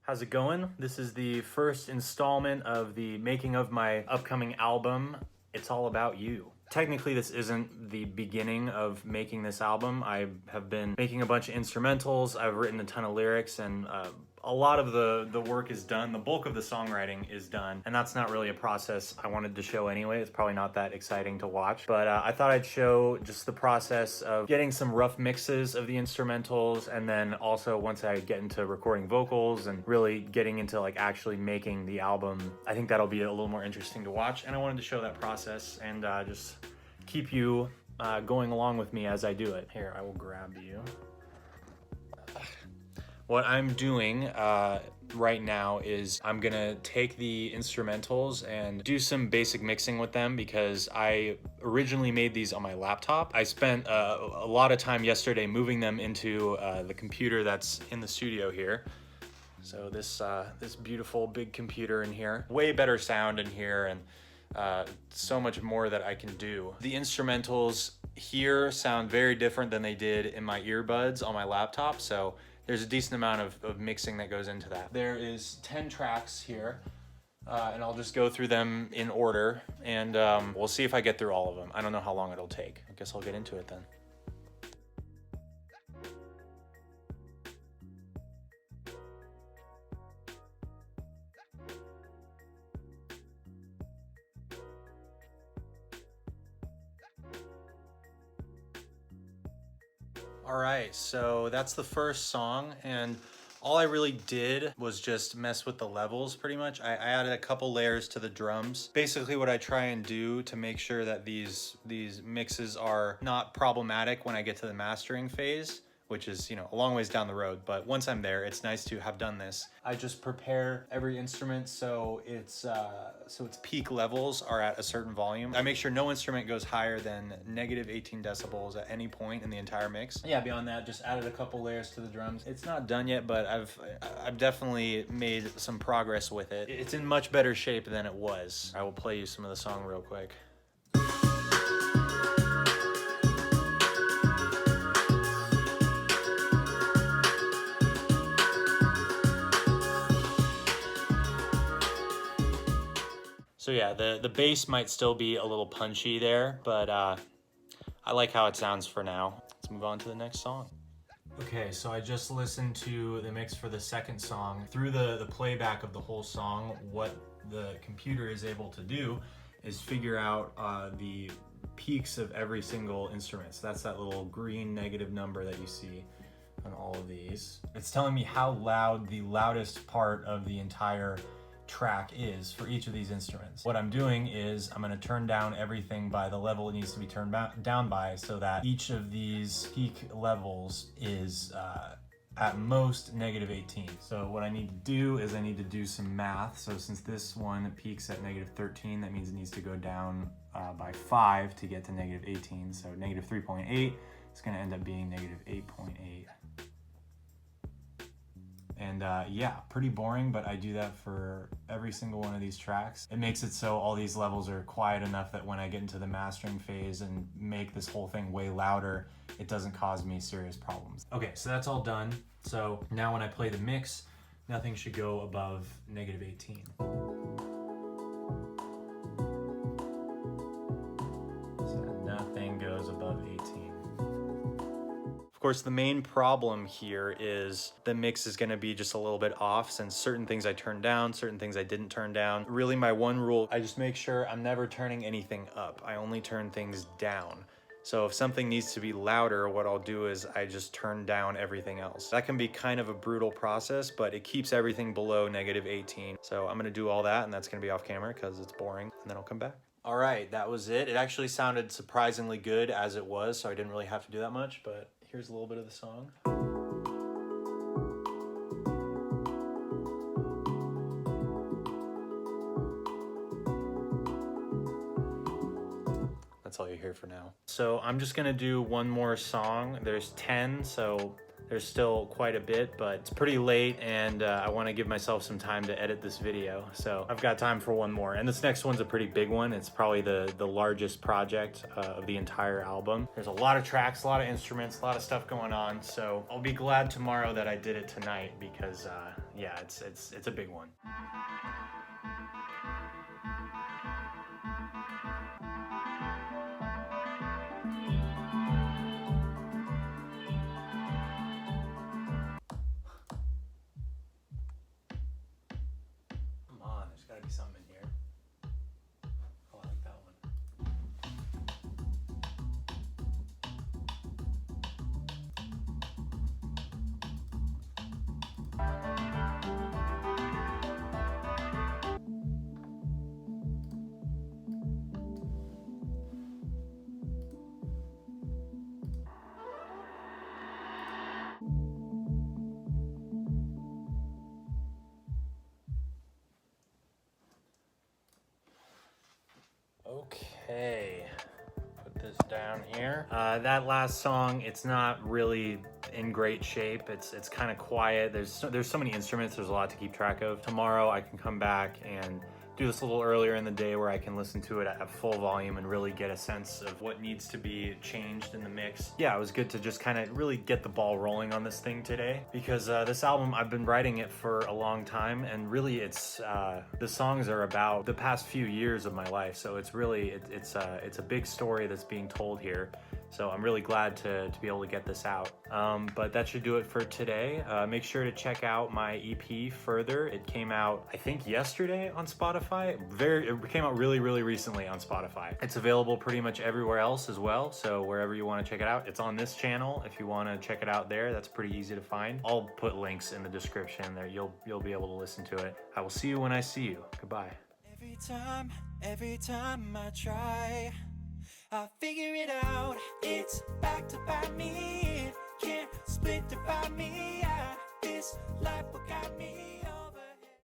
How's it going? This is the first installment of the making of my upcoming album, It's All About You. Technically, this isn't the beginning of making this album. I have been making a bunch of instrumentals, I've written a ton of lyrics, and a lot of the work is done. The bulk of the songwriting is done, and that's not really a process I wanted to show anyway. It's probably not that exciting to watch, but I thought I'd show just the process of getting some rough mixes of the instrumentals, and then also once I get into recording vocals and really getting into like actually making the album, I think that'll be a little more interesting to watch, and I wanted to show that process and just keep you going along with me as I do it. Here, I will grab you. What I'm doing right now is I'm gonna take the instrumentals and do some basic mixing with them because I originally made these on my laptop. I spent a lot of time yesterday moving them into the computer that's in the studio here. So this beautiful big computer in here. Way better sound in here, and so much more that I can do. The instrumentals here sound very different than they did in my earbuds on my laptop, so there's a decent amount of mixing that goes into that. There is 10 tracks here, and I'll just go through them in order, and we'll see if I get through all of them. I don't know how long it'll take. I guess I'll get into it then. All right, so that's the first song, and all I really did was just mess with the levels pretty much. I added a couple layers to the drums. Basically what I try and do to make sure that these mixes are not problematic when I get to the mastering phase, which is, you know, a long ways down the road, but once I'm there, it's nice to have done this. I just prepare every instrument so its peak levels are at a certain volume. I make sure no instrument goes higher than negative 18 decibels at any point in the entire mix. Yeah, beyond that, just added a couple layers to the drums. It's not done yet, but I've definitely made some progress with it. It's in much better shape than it was. I will play you some of the song real quick. So yeah, the bass might still be a little punchy there, but I like how it sounds for now. Let's move on to the next song. Okay, so I just listened to the mix for the second song. Through the playback of the whole song, what the computer is able to do is figure out the peaks of every single instrument. So that's that little green negative number that you see on all of these. It's telling me how loud the loudest part of the entire track is for each of these instruments. What I'm doing is I'm going to turn down everything by the level it needs to be turned down by, so that each of these peak levels is at most negative 18. So what I need to do is I need to do some math. So since this one peaks at negative 13, that means it needs to go down by 5 to get to negative 18. So negative 3.8 is going to end up being negative 8.8. And yeah, pretty boring, but I do that for every single one of these tracks. It makes it so all these levels are quiet enough that when I get into the mastering phase and make this whole thing way louder, it doesn't cause me serious problems. Okay, so that's all done. So now when I play the mix, nothing should go above negative 18. So nothing goes above 18. Of course, the main problem here is the mix is going to be just a little bit off, since certain things I turned down, certain things I didn't turn down. Really, my one rule, I just make sure I'm never turning anything up. I only turn things down. So if something needs to be louder, what I'll do is I just turn down everything else. That can be kind of a brutal process, but it keeps everything below negative 18. So I'm going to do all that, and that's going to be off camera because it's boring, and then I'll come back. All right, that was it. It actually sounded surprisingly good as it was, so I didn't really have to do that much, but here's a little bit of the song. That's all you hear for now. So I'm just gonna do one more song. There's 10, so there's still quite a bit, but it's pretty late, and I want to give myself some time to edit this video. So I've got time for one more, and this next one's a pretty big one. It's probably the largest project of the entire album. There's a lot of tracks, a lot of instruments, a lot of stuff going on, so I'll be glad tomorrow that I did it tonight, because yeah, it's a big one. Come on, there's gotta be something in here. Oh, I like that one. Okay, put this down here. That last song, it's not really in great shape. It's kind of quiet. There's so many instruments. There's a lot to keep track of. Tomorrow I can come back and do this a little earlier in the day where I can listen to it at full volume and really get a sense of what needs to be changed in the mix. Yeah, it was good to just kind of really get the ball rolling on this thing today, because this album, I've been writing it for a long time, and really it's the songs are about the past few years of my life, so it's really it's a big story that's being told here. So I'm really glad to be able to get this out. But that should do it for today. Make sure to check out my EP Further. It came out, I think, yesterday on Spotify. It came out really, really recently on Spotify. It's available pretty much everywhere else as well. So wherever you want to check it out, it's on this channel. If you want to check it out there, that's pretty easy to find. I'll put links in the description there. You'll be able to listen to it. I will see you when I see you. Goodbye. Every time I try, I figure it out. It's back to bite me. It can't split to bite me. Yeah, this life will guide me.